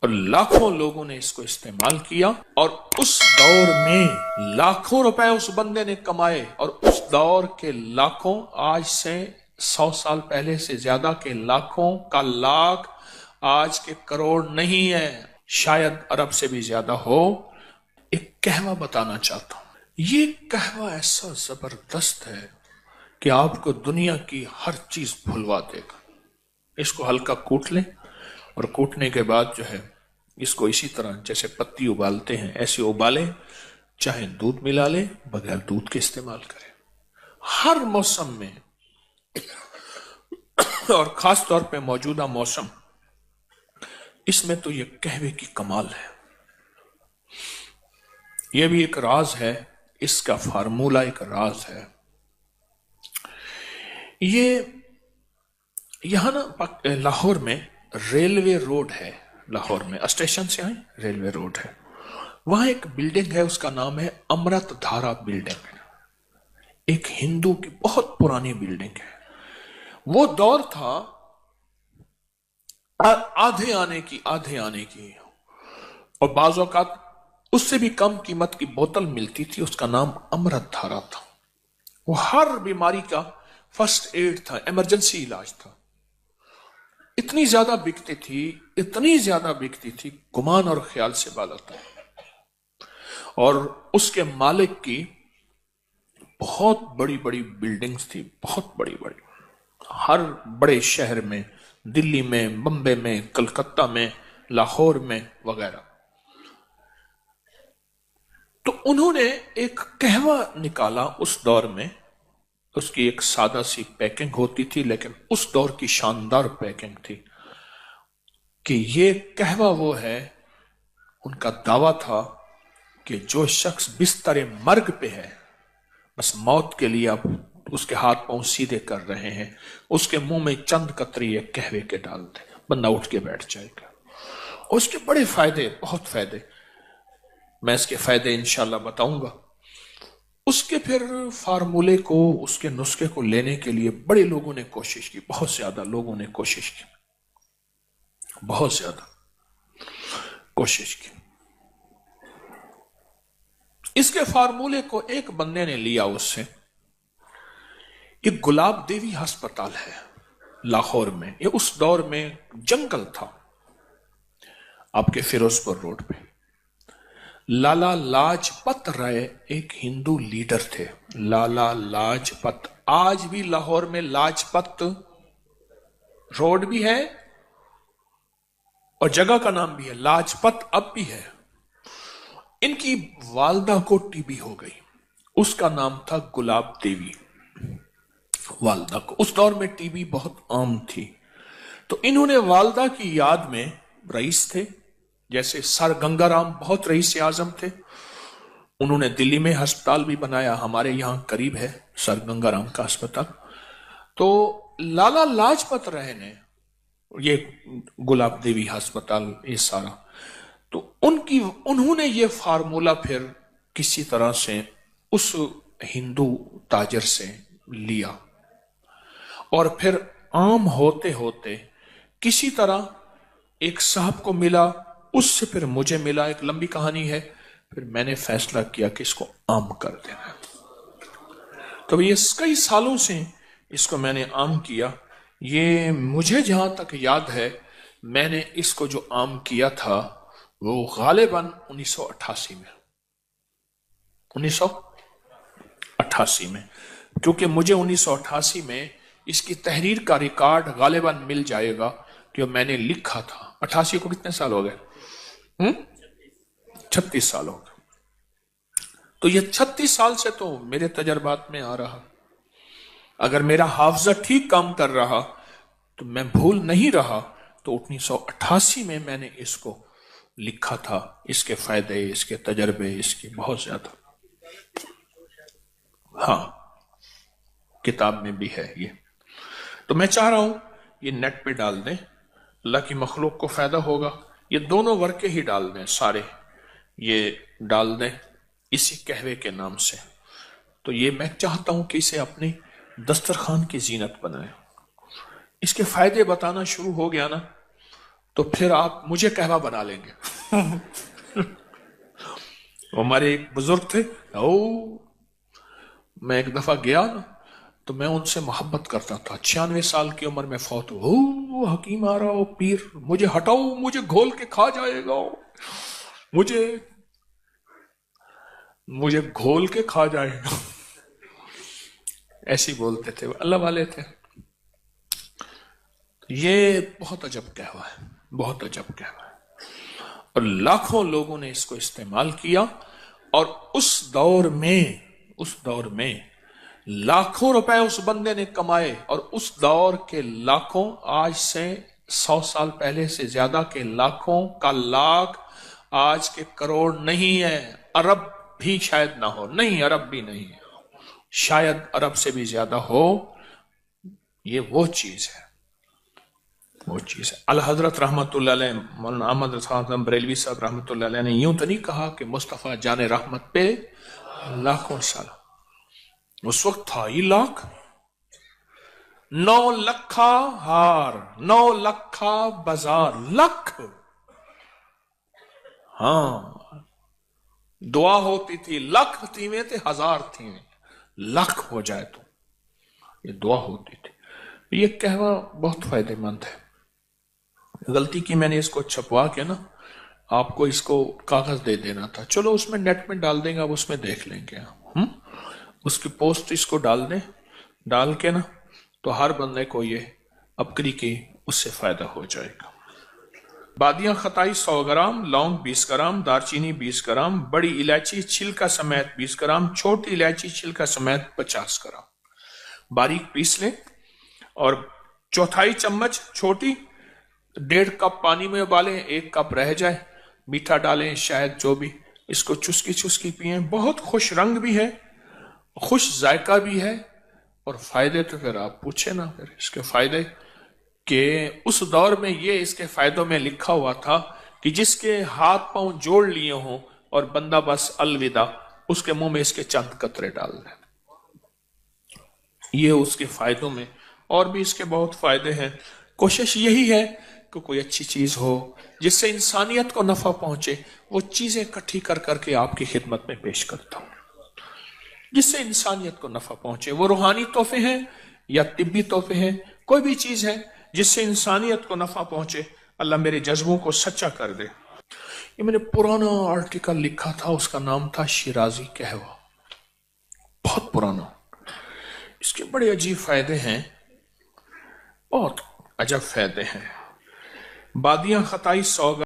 اور لاکھوں لوگوں نے اس کو استعمال کیا، اور اس دور میں لاکھوں روپے اس بندے نے کمائے، اور اس دور کے لاکھوں، آج سے 100 سال پہلے سے زیادہ کے لاکھوں کا لاکھ آج کے کروڑ نہیں ہے، شاید ارب سے بھی زیادہ ہو۔ ایک قہوہ بتانا چاہتا ہوں، یہ قہوہ ایسا زبردست ہے کہ آپ کو دنیا کی ہر چیز بھلوا دے گا۔ اس کو ہلکا کوٹ لیں، اور کوٹنے کے بعد جو ہے اس کو اسی طرح جیسے پتی ابالتے ہیں ایسے ابالیں، چاہے دودھ ملا لیں، بغیر دودھ کے استعمال کریں ہر موسم میں، اور خاص طور پہ موجودہ موسم، اس میں تو یہ قہوے کی کمال ہے۔ یہ بھی ایک راز ہے، اس کا فارمولہ ایک راز ہے۔ یہ یہاں نا لاہور میں ریلوے روڈ ہے، لاہور میں اسٹیشن سے آئیں ریلوے روڈ ہے، وہاں ایک بلڈنگ ہے، اس کا نام ہے امرت دھارا بلڈنگ، ایک ہندو کی بہت پرانی بلڈنگ ہے۔ وہ دور تھا آدھے آنے کی، اور بعض اوقات اس سے بھی کم قیمت کی بوتل ملتی تھی، اس کا نام امرت دھارا تھا۔ وہ ہر بیماری کا فرسٹ ایڈ تھا، ایمرجنسی علاج تھا۔ اتنی زیادہ بکتی تھی، گمان اور خیال سے بالا تھا۔ اور اس کے مالک کی بہت بڑی بڑی بلڈنگز تھی، بہت بڑی بڑی، ہر بڑے شہر میں، دلی میں، بمبے میں، کلکتہ میں، لاہور میں وغیرہ۔ تو انہوں نے ایک قہوہ نکالا اس دور میں، اس کی ایک سادہ سی پیکنگ ہوتی تھی، لیکن اس دور کی شاندار پیکنگ تھی کہ یہ قہوہ وہ ہے، ان کا دعویٰ تھا کہ جو شخص بستر مرگ پہ ہے، بس موت کے لیے اب اس کے ہاتھ پاؤں سیدھے کر رہے ہیں، اس کے منہ میں چند قطرے قہوے کے ڈال دیں، بندہ اٹھ کے بیٹھ جائے گا۔ اور اس کے بڑے فائدے، بہت فائدے، میں اس کے فائدے انشاءاللہ بتاؤں گا۔ اس کے پھر فارمولے کو، اس کے نسخے کو لینے کے لیے بڑے لوگوں نے کوشش کی، بہت زیادہ لوگوں نے کوشش کی، بہت زیادہ کوشش کی۔ اس کے فارمولے کو ایک بندے نے لیا اس سے، یہ گلاب دیوی ہسپتال ہے لاہور میں، یہ اس دور میں جنگل تھا، آپ کے فیروز پور روڈ پہ۔ لالا لاجپت رائے ایک ہندو لیڈر تھے، لالا لاجپت، آج بھی لاہور میں لاجپت روڈ بھی ہے اور جگہ کا نام بھی ہے لاجپت، اب بھی ہے۔ ان کی والدہ کو ٹی بی ہو گئی، اس کا نام تھا گلاب دیوی، والدہ کو، اس دور میں ٹی بی بہت عام تھی۔ تو انہوں نے والدہ کی یاد میں، رئیس تھے جیسے سر گنگا رام بہت رئیس اعظم تھے، انہوں نے دلی میں ہسپتال بھی بنایا، ہمارے یہاں قریب ہے سر گنگا رام کا ہسپتال۔ تو لالا لاجپت رائے نے یہ گلاب دیوی ہسپتال، یہ سارا، تو انہوں نے یہ فارمولہ پھر کسی طرح سے اس ہندو تاجر سے لیا، اور پھر عام ہوتے ہوتے کسی طرح ایک صاحب کو ملا، اس سے پھر مجھے ملا، ایک لمبی کہانی ہے، پھر میں نے فیصلہ کیا کہ اس کو عام کر دینا۔ تو یہ کئی سالوں سے اس کو میں نے عام کیا۔ یہ مجھے جہاں تک یاد ہے، میں نے اس کو جو عام کیا تھا وہ غالباً 1988 میں، 1988 میں، کیونکہ مجھے 1988 میں اس کی تحریر کا ریکارڈ غالباً مل جائے گا کہ میں نے لکھا تھا۔ 88 کو کتنے سال ہو گئے؟ 36 سال ہو گئے۔ تو یہ 36 سال سے تو میرے تجربات میں آ رہا، اگر میرا حافظہ ٹھیک کام کر رہا تو میں بھول نہیں رہا، تو 1988 میں نے اس کو لکھا تھا، اس کے فائدے، اس کے تجربے، اس کی بہت زیادہ، ہاں کتاب میں بھی ہے یہ۔ تو میں چاہ رہا ہوں یہ نیٹ پہ ڈال دیں، اللہ کی مخلوق کو فائدہ ہوگا، یہ دونوں ورقے ہی ڈال دیں، سارے یہ ڈال دیں اسی قہوے کے نام سے۔ تو یہ میں چاہتا ہوں کہ اسے اپنی دسترخوان کی زینت بنائیں۔ اس کے فائدے بتانا شروع ہو گیا نا، تو پھر آپ مجھے قہوہ بنا لیں گے۔ ہمارے ایک بزرگ تھے، میں ایک دفعہ گیا نا تو میں ان سے محبت کرتا تھا، 96 سال کی عمر میں فوت ہو، حکیم آ رہا ہو، پیر مجھے ہٹاؤ، مجھے گھول کے کھا جائے گا، مجھے گھول کے کھا جائے گا، ایسی بولتے تھے، اللہ والے تھے۔ یہ بہت عجب قہوہ ہے، بہت عجب قہوہ ہے، اور لاکھوں لوگوں نے اس کو استعمال کیا، اور اس دور میں لاکھوں روپے اس بندے نے کمائے، اور اس دور کے لاکھوں، آج سے 100 سال پہلے سے زیادہ کے لاکھوں کا لاکھ آج کے کروڑ نہیں ہے، ارب بھی شاید نہ ہو، نہیں ارب بھی نہیں ہے، شاید ارب سے بھی زیادہ ہو۔ یہ وہ چیز ہے، وہ چیز ہے۔ الحضرت رحمت اللہ علیہ، مولانا احمد رضا بریلوی صاحب رحمت اللہ علیہ نے یوں تو نہیں کہا کہ مصطفیٰ جان رحمت پہ لاکھوں سلام، اس وقت تھا ہی لاکھ، 9 لکھا ہار، 9 لکھا بازار، لکھ، ہاں دعا ہوتی تھی، لکھ تھیویں تھے، ہزار تھیویں، لکھ ہو جائے تو یہ دعا ہوتی تھی۔ یہ قہوہ بہت فائدہ مند ہے۔ غلطی کی میں نے اس کو چھپوا کے نا آپ کو اس کو کاغذ دے دینا تھا، چلو اس میں نیٹ میں ڈال دیں گے، اب اس میں دیکھ لیں گے، اس کی پوسٹ اس کو ڈال دیں، ڈال کے نا تو ہر بندے کو یہ ابکری کی اس سے فائدہ ہو جائے گا۔ بادیاں خطائی 100 گرام، لونگ 20 گرام، دارچینی 20 گرام، بڑی الائچی چھلکا سمیت 20 گرام، چھوٹی الائچی چھلکا سمیت 50 گرام باریک پیس لیں، اور 1/4 چمچ چھوٹی 1.5 کپ پانی میں ابالیں، 1 کپ رہ جائے، میٹھا ڈالیں، شاید جو بھی، اس کو چسکی چسکی پئیں، بہت خوش رنگ بھی ہے، خوش ذائقہ بھی ہے، اور فائدے تو پھر آپ پوچھیں نا، پھر اس کے فائدے کہ اس دور میں یہ اس کے فائدوں میں لکھا ہوا تھا کہ جس کے ہاتھ پاؤں جوڑ لیے ہوں اور بندہ بس الوداع، اس کے منہ میں اس کے چند قطرے ڈال دیں، یہ اس کے فائدوں میں، اور بھی اس کے بہت فائدے ہیں۔ کوشش یہی ہے کہ کوئی اچھی چیز ہو جس سے انسانیت کو نفع پہنچے، وہ چیزیں اکٹھی کر کر کے آپ کی خدمت میں پیش کرتا ہوں، جس سے انسانیت کو نفع پہنچے، وہ روحانی تحفے ہیں یا طبی تحفے ہیں، کوئی بھی چیز ہے جس سے انسانیت کو نفع پہنچے، اللہ میرے جذبوں کو سچا کر دے۔ یہ میں نے پرانا آرٹیکل لکھا تھا، اس کا نام تھا شیرازی قہوہ، بہت پرانا، اس کے بڑے عجیب فائدے ہیں، بہت عجب فائدے ہیں۔ بادیاں خطائی 100